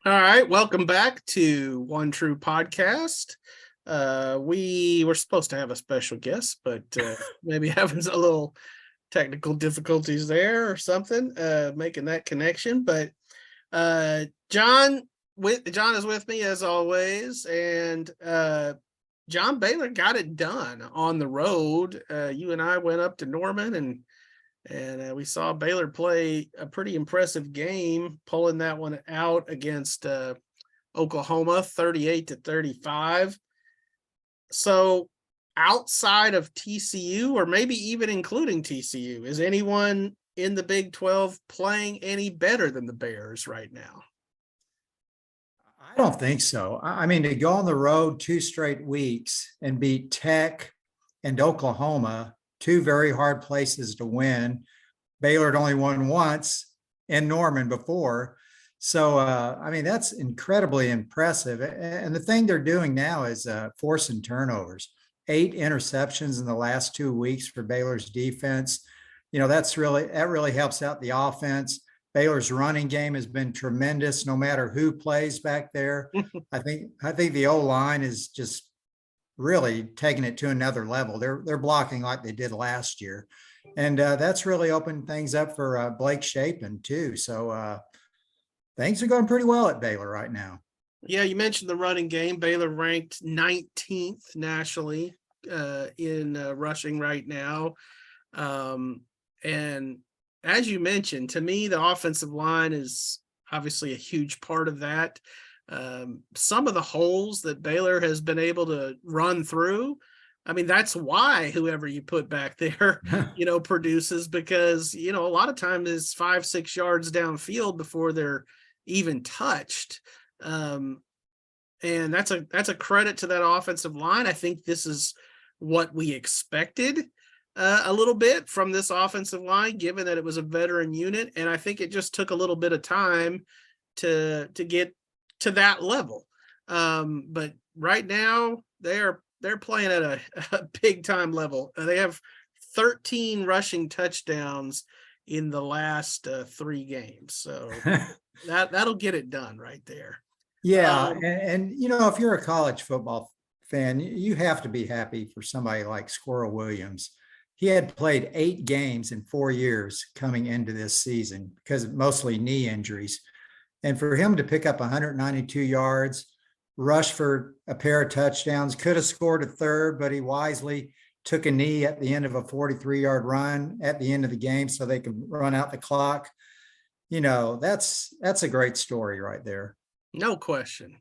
All right, welcome back to One True Podcast. We were supposed to have a special guest, but maybe having a little technical difficulties there or something, making that connection. But John John is with me as always, and John Baylor got it done on the road. You and I went up to Norman and we saw Baylor play a pretty impressive game, pulling that one out against Oklahoma, 38-35. So, outside of TCU, or maybe even including TCU, is anyone in the Big 12 playing any better than the Bears right now? I don't think so. I mean, to go on the road 2 straight weeks and beat Tech and Oklahoma, two very hard places to win. Baylor had only won once in Norman before. So, I mean, that's incredibly impressive. And the thing they're doing now is forcing turnovers. 8 interceptions in the last 2 weeks for Baylor's defense. That really helps out the offense. Baylor's running game has been tremendous, no matter who plays back there. I think the O line is just really taking it to another level. They're blocking like they did last year, and that's really opened things up for Blake Shapen too. So things are going pretty well at Baylor right now. Yeah, you mentioned the running game. Baylor ranked 19th nationally in rushing right now. And as you mentioned, to me, the offensive line is obviously a huge part of that. Some of the holes that Baylor has been able to run through, I mean, that's why whoever you put back there, produces, because, a lot of times it's 5-6 yards downfield before they're even touched. And that's a credit to that offensive line. I think this is what we expected a little bit from this offensive line, given that it was a veteran unit. And I think it just took a little bit of time to get to that level. But right now they're playing at a big time level. They have 13 rushing touchdowns in the last 3 games. So that'll get it done right there. Yeah, and if you're a college football fan, you have to be happy for somebody like Squirrel Williams. He had played 8 games in 4 years coming into this season because of mostly knee injuries. And for him to pick up 192 yards, rush for a pair of touchdowns, could have scored a third, but he wisely took a knee at the end of a 43-yard run at the end of the game so they could run out the clock. That's a great story right there. No question.